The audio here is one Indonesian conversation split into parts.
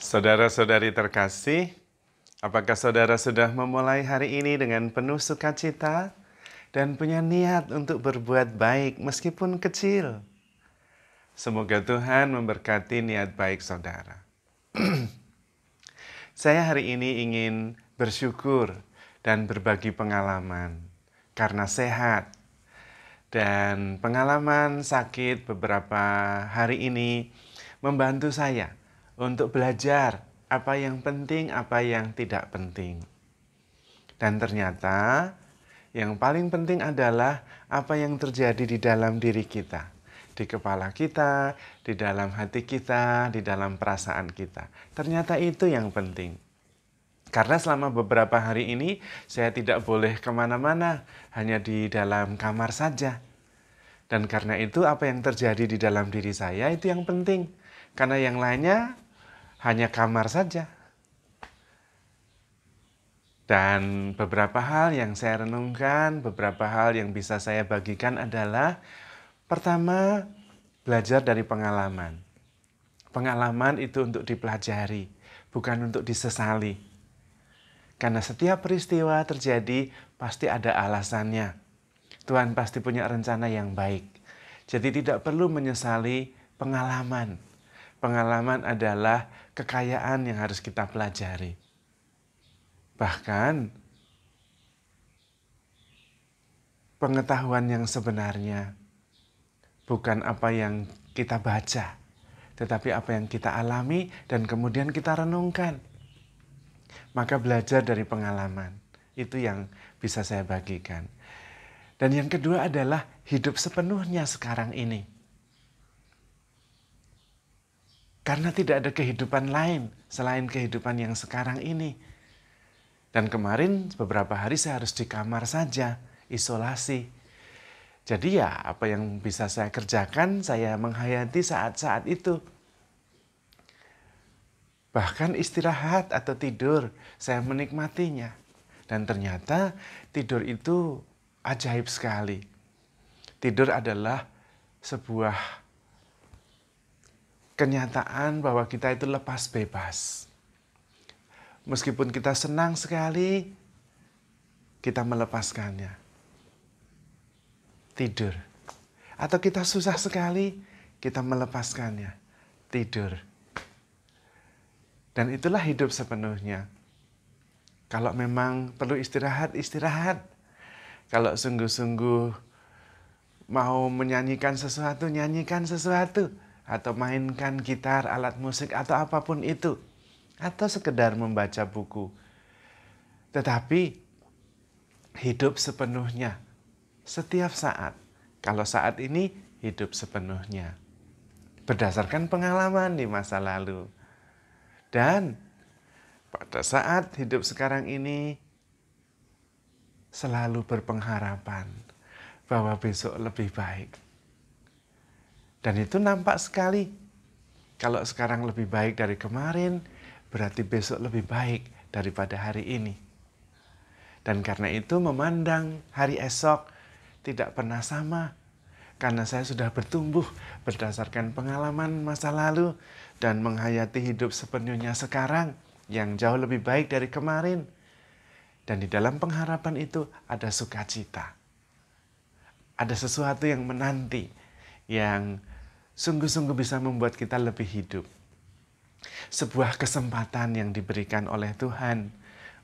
Saudara-saudari terkasih, apakah saudara sudah memulai hari ini dengan penuh sukacita dan punya niat untuk berbuat baik meskipun kecil? Semoga Tuhan memberkati niat baik saudara. Saya hari ini ingin bersyukur dan berbagi pengalaman karena sehat. Dan pengalaman sakit beberapa hari ini membantu saya untuk belajar apa yang penting, apa yang tidak penting. Dan ternyata yang paling penting adalah apa yang terjadi di dalam diri kita, di kepala kita, di dalam hati kita, di dalam perasaan kita. Ternyata itu yang penting. Karena selama beberapa hari ini saya tidak boleh kemana-mana, hanya di dalam kamar saja. Dan karena itu apa yang terjadi di dalam diri saya itu yang penting. Karena yang lainnya hanya kamar saja. Dan beberapa hal yang saya renungkan, beberapa hal yang bisa saya bagikan adalah pertama, belajar dari pengalaman. Pengalaman itu untuk dipelajari, bukan untuk disesali. Karena setiap peristiwa terjadi pasti ada alasannya. Tuhan pasti punya rencana yang baik. Jadi tidak perlu menyesali pengalaman. Pengalaman adalah kekayaan yang harus kita pelajari. Bahkan pengetahuan yang sebenarnya bukan apa yang kita baca, tetapi apa yang kita alami dan kemudian kita renungkan. Maka belajar dari pengalaman, itu yang bisa saya bagikan. Dan yang kedua adalah hidup sepenuhnya sekarang ini. Karena tidak ada kehidupan lain selain kehidupan yang sekarang ini. Dan kemarin beberapa hari saya harus di kamar saja, isolasi. Jadi ya apa yang bisa saya kerjakan, saya menghayati saat-saat itu. Bahkan istirahat atau tidur, saya menikmatinya. Dan ternyata tidur itu ajaib sekali. Tidur adalah sebuah kenyataan bahwa kita itu lepas bebas. Meskipun kita senang sekali, kita melepaskannya. Tidur. Atau kita susah sekali, kita melepaskannya. Tidur. Dan itulah hidup sepenuhnya. Kalau memang perlu istirahat, istirahat. Kalau sungguh-sungguh mau menyanyikan sesuatu, nyanyikan sesuatu. Atau mainkan gitar, alat musik, atau apapun itu. Atau sekedar membaca buku. Tetapi hidup sepenuhnya. Setiap saat. Kalau saat ini, hidup sepenuhnya. Berdasarkan pengalaman di masa lalu. Dan pada saat hidup sekarang ini, selalu berpengharapan bahwa besok lebih baik. Dan itu nampak sekali. Kalau sekarang lebih baik dari kemarin, berarti besok lebih baik daripada hari ini. Dan karena itu memandang hari esok tidak pernah sama. Karena saya sudah bertumbuh berdasarkan pengalaman masa lalu dan menghayati hidup sepenuhnya sekarang yang jauh lebih baik dari kemarin. Dan di dalam pengharapan itu ada sukacita. Ada sesuatu yang menanti, yang sungguh-sungguh bisa membuat kita lebih hidup. Sebuah kesempatan yang diberikan oleh Tuhan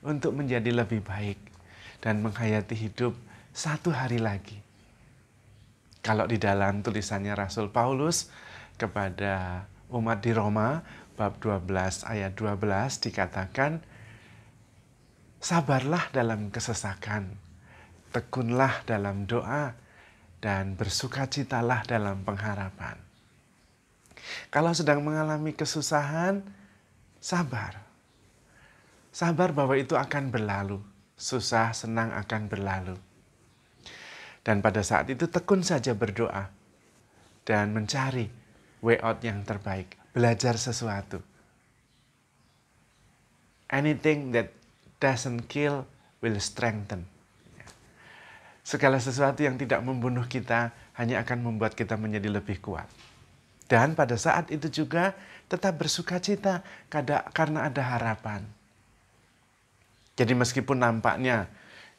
untuk menjadi lebih baik dan menghayati hidup satu hari lagi. Kalau di dalam tulisannya Rasul Paulus kepada umat di Roma, bab 12 ayat 12 dikatakan, sabarlah dalam kesesakan, tekunlah dalam doa, dan bersukacitalah dalam pengharapan. Kalau sedang mengalami kesusahan, sabar. Sabar bahwa itu akan berlalu. Susah, senang akan berlalu. Dan pada saat itu tekun saja berdoa. Dan mencari way out yang terbaik. Belajar sesuatu. Anything that doesn't kill will strengthen. Segala sesuatu yang tidak membunuh kita hanya akan membuat kita menjadi lebih kuat. Dan pada saat itu juga tetap bersukacita karena ada harapan. Jadi meskipun nampaknya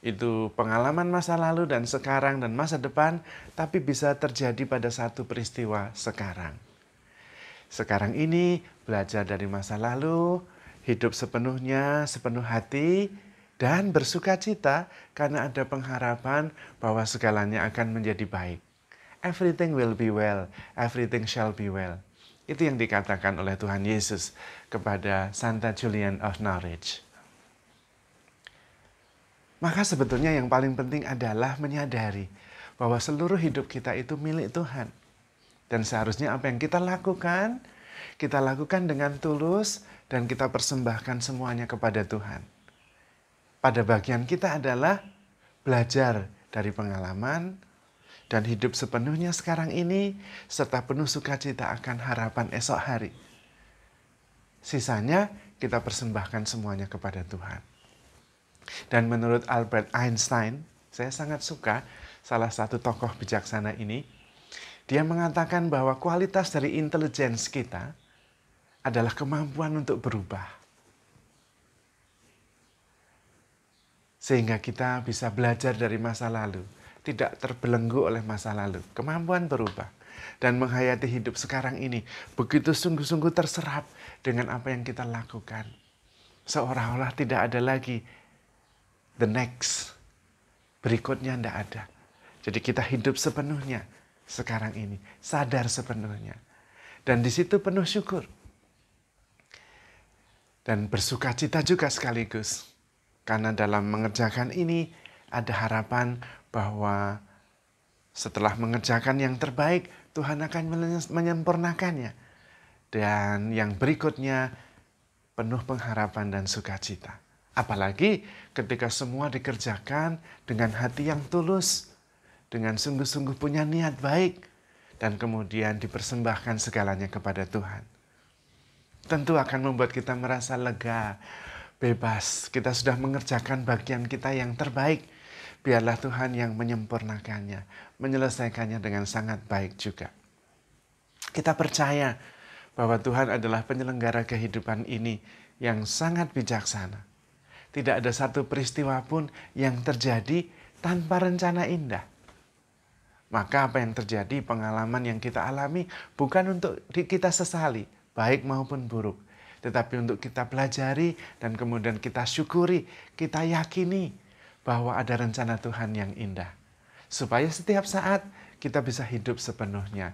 itu pengalaman masa lalu dan sekarang dan masa depan, tapi bisa terjadi pada satu peristiwa sekarang. Sekarang ini belajar dari masa lalu, hidup sepenuhnya, sepenuh hati, dan bersukacita karena ada pengharapan bahwa segalanya akan menjadi baik. Everything will be well, everything shall be well. Itu yang dikatakan oleh Tuhan Yesus kepada Santa Julian of Norwich. Maka sebetulnya yang paling penting adalah menyadari bahwa seluruh hidup kita itu milik Tuhan. Dan seharusnya apa yang kita lakukan dengan tulus dan kita persembahkan semuanya kepada Tuhan. Pada bagian kita adalah belajar dari pengalaman dan hidup sepenuhnya sekarang ini serta penuh sukacita akan harapan esok hari. Sisanya kita persembahkan semuanya kepada Tuhan. Dan menurut Albert Einstein, saya sangat suka salah satu tokoh bijaksana ini. Dia mengatakan bahwa kualitas dari intelijensi kita adalah kemampuan untuk berubah. Sehingga kita bisa belajar dari masa lalu, tidak terbelenggu oleh masa lalu. Kemampuan berubah dan menghayati hidup sekarang ini begitu sungguh-sungguh terserap dengan apa yang kita lakukan. Seolah-olah tidak ada lagi the next, berikutnya tidak ada. Jadi kita hidup sepenuhnya sekarang ini, sadar sepenuhnya. Dan di situ penuh syukur. Dan bersukacita juga sekaligus. Karena dalam mengerjakan ini ada harapan bahwa setelah mengerjakan yang terbaik, Tuhan akan menyempurnakannya. Dan yang berikutnya penuh pengharapan dan sukacita. Apalagi ketika semua dikerjakan dengan hati yang tulus, dengan sungguh-sungguh punya niat baik, dan kemudian dipersembahkan segalanya kepada Tuhan. Tentu akan membuat kita merasa lega, bebas. Kita sudah mengerjakan bagian kita yang terbaik. Biarlah Tuhan yang menyempurnakannya, menyelesaikannya dengan sangat baik juga. Kita percaya bahwa Tuhan adalah penyelenggara kehidupan ini yang sangat bijaksana. Tidak ada satu peristiwa pun yang terjadi tanpa rencana indah. Maka apa yang terjadi, pengalaman yang kita alami bukan untuk kita sesali, baik maupun buruk. Tetapi untuk kita pelajari dan kemudian kita syukuri, kita yakini bahwa ada rencana Tuhan yang indah. Supaya setiap saat kita bisa hidup sepenuhnya.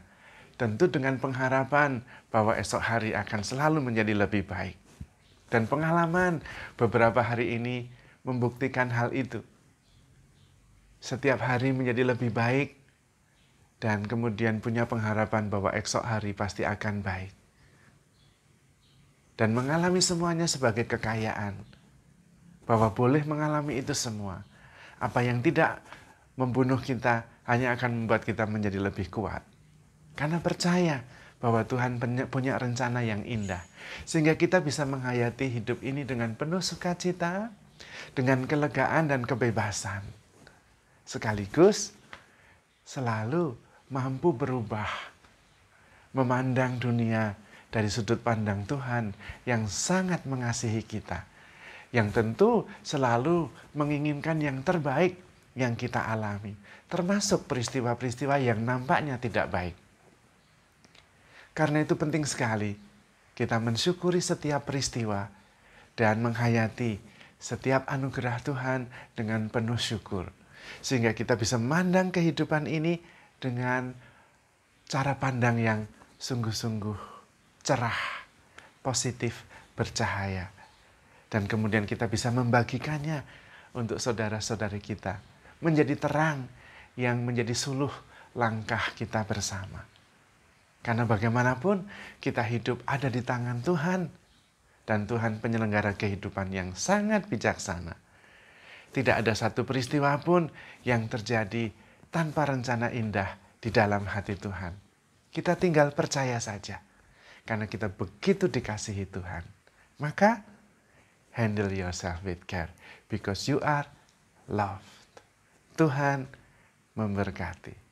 Tentu dengan pengharapan bahwa esok hari akan selalu menjadi lebih baik. Dan pengalaman beberapa hari ini membuktikan hal itu. Setiap hari menjadi lebih baik dan kemudian punya pengharapan bahwa esok hari pasti akan baik. Dan mengalami semuanya sebagai kekayaan. Bahwa boleh mengalami itu semua. Apa yang tidak membunuh kita hanya akan membuat kita menjadi lebih kuat. Karena percaya bahwa Tuhan punya rencana yang indah. Sehingga kita bisa menghayati hidup ini dengan penuh sukacita, dengan kelegaan dan kebebasan. Sekaligus selalu mampu berubah. Memandang dunia dari sudut pandang Tuhan yang sangat mengasihi kita. Yang tentu selalu menginginkan yang terbaik yang kita alami. Termasuk peristiwa-peristiwa yang nampaknya tidak baik. Karena itu penting sekali kita mensyukuri setiap peristiwa dan menghayati setiap anugerah Tuhan dengan penuh syukur. Sehingga kita bisa memandang kehidupan ini dengan cara pandang yang sungguh-sungguh cerah, positif, bercahaya. Dan kemudian kita bisa membagikannya untuk saudara-saudari kita. Menjadi terang yang menjadi suluh langkah kita bersama. Karena bagaimanapun kita hidup ada di tangan Tuhan. Dan Tuhan penyelenggara kehidupan yang sangat bijaksana. Tidak ada satu peristiwa pun yang terjadi tanpa rencana indah di dalam hati Tuhan. Kita tinggal percaya saja. Karena kita begitu dikasihi Tuhan. Maka handle yourself with care. Because you are loved. Tuhan memberkati.